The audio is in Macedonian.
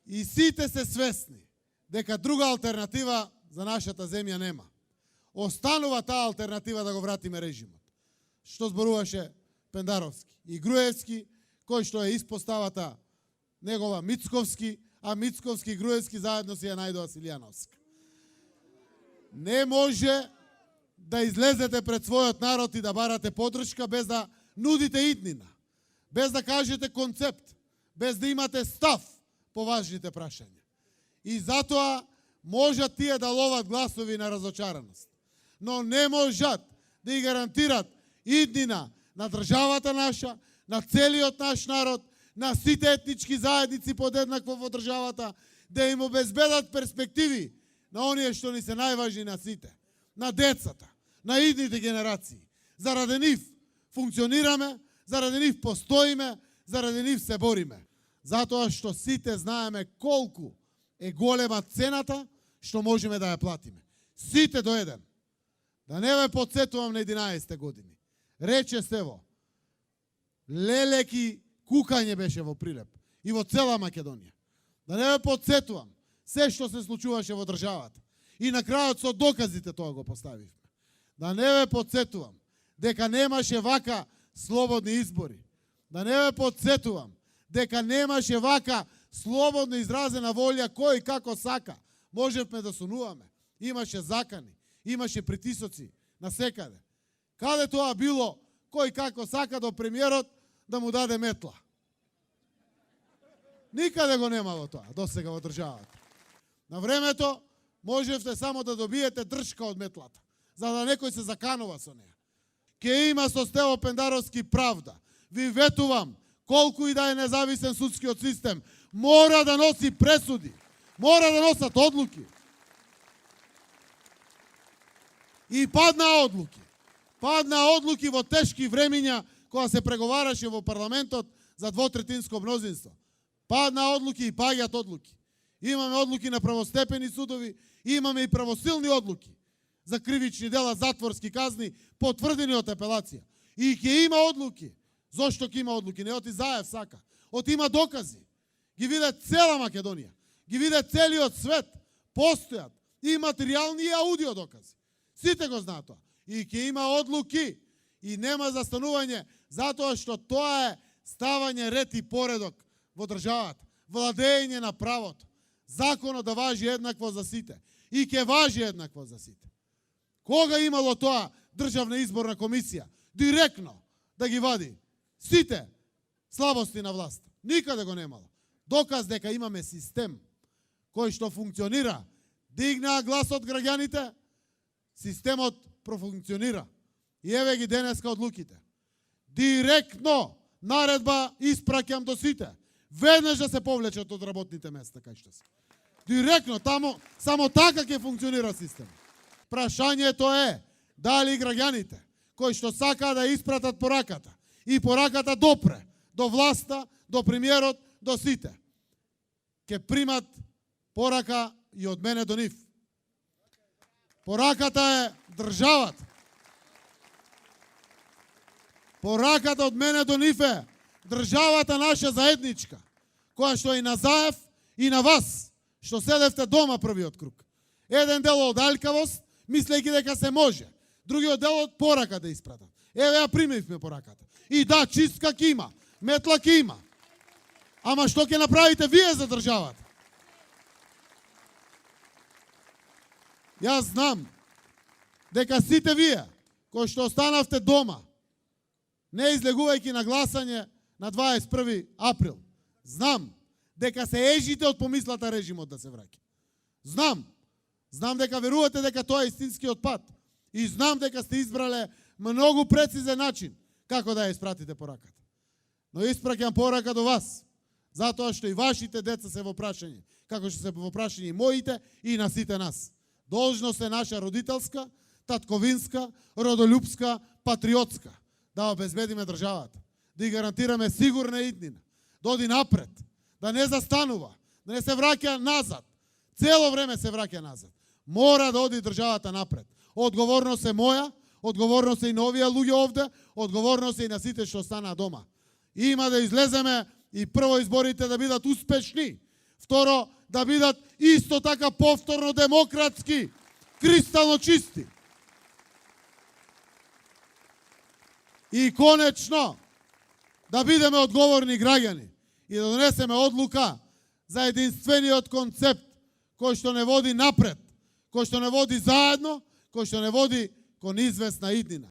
И сите се свесни дека друга алтернатива за нашата земја нема. Останува таа алтернатива да го вратиме режимот. Што зборуваше Пендаровски и Груевски, кој што е испоставата негова Мицковски, а Мицковски и Груевски заедно си ја најдоа Силјановска. Не може да излезете пред својот народ и да барате подршка без да нудите иднина, без да кажете концепт, без да имате став по важните прашања. И затоа можат тие да ловат гласови на разочараност, но не можат да ги гарантират иднина на државата наша, на целиот наш народ, на сите етнички заедници подеднакво во државата, да им обезбедат перспективи на оние што ни се најважни на сите, на децата, на идните генерации. Заради нив функционираме, заради нив постоиме, заради нив се бориме. Затоа што сите знаеме колку е голема цената што можеме да ја платиме. Сите до еден. Да не ве подсетувам на 11 години. Рече Стево, лелеки кукање беше во Прилеп и во цела Македонија. Да не ве подсетувам се што се случуваше во државата. И на крајот со доказите тоа го поставивме. Да не ве подсетувам дека немаше вака слободни избори. Да не ве подсетувам дека немаше вака слободно изразена волја кој како сака. Можевме да сунуваме. Имаше закани, имаше притисоци на секаде. Каде тоа било кој како сака до премиерот да му даде метла? Никаде го немало тоа досега во државата. На времето можевте само да добиете дршка од метлата, за да некој се заканува со неја. Ке има со Стево Пендаровски правда. Ви ветувам, колку и да е независен судскиот систем, мора да носи пресуди, мора да носат одлуки. И падна одлуки во тешки времиња кога се преговараше во парламентот за двотретинско мнозинство. Падна одлуки и паѓаат одлуки. Имаме одлуки на правостепени судови, имаме и правосилни одлуки за кривични дела, затворски казни, потврдени од апелација. И ќе има одлуки. Зошто ќе има одлуки? Не оти Заев сака. Оти има докази. Ги виде цела Македонија. Ги виде целиот свет. Постојат и материјални и аудио докази. Сите го знаат тоа. И ќе има одлуки. И нема застанување, затоа што тоа е ставање ред и поредок во државата. Владење на правото. Законот да важи еднакво за сите. И ќе важи еднакво за сите. Кога имало тоа Државна изборна комисија? Директно да ги вади сите слабости на власт. Никаде го немало. Доказ дека имаме систем кој што функционира. Дигнаа глас од граѓаните, системот профункционира. И еве ги денеска одлуките. Директно наредба испраќам до сите. Веднаш да се повлечат од работните места кај што се. Директно, тамо, само така ќе функционира систем. Прашањето е дали граѓаните кои што сакаа да испратат пораката и пораката допре до власта, до премиерот, до сите, ќе примат порака и од мене до нив. Пораката е државата. Пораката од мене до нив е државата наша заедничка, која што и на Заев и на вас, што седевте дома првиот круг. Еден дел од алкавост, мислејќи дека се може. Другиот дел од порака да испратат. Еве ја примивме пораката. И да, чистка ќе има, метла ќе има. Ама што ќе направите вие за државата? Јас знам дека сите вие, кои што останавте дома, не излегувајќи на гласање на 21 април, знам дека се ежите од помислата режимот да се враќа. Знам дека верувате дека тоа е истинскиот пат. И знам дека сте избрале многу прецизен начин како да ја испратите пораката. Но испраќам порака до вас, затоа што и вашите деца се во прашање, како што се во прашање и моите и на сите нас. Должност е наша родителска, татковинска, родолюбска, патриотска, да обезбедиме државата, да ја гарантираме сигурна иднина, да оди напред, да не застанува, да не се враќа назад. Цело време се враќа назад. Мора да оди државата напред. Одговорност е моја, одговорност е и на овие луѓе овде, одговорност е и на сите што останаа дома. Има да излеземе и прво изборите да бидат успешни. Второ, да бидат исто така повторно демократски, кристално чисти. И конечно, да бидеме одговорни граѓани и да донесеме одлука за единствениот концепт кој што не води напред, кој што не води заедно, кој што не води кон известна иднина.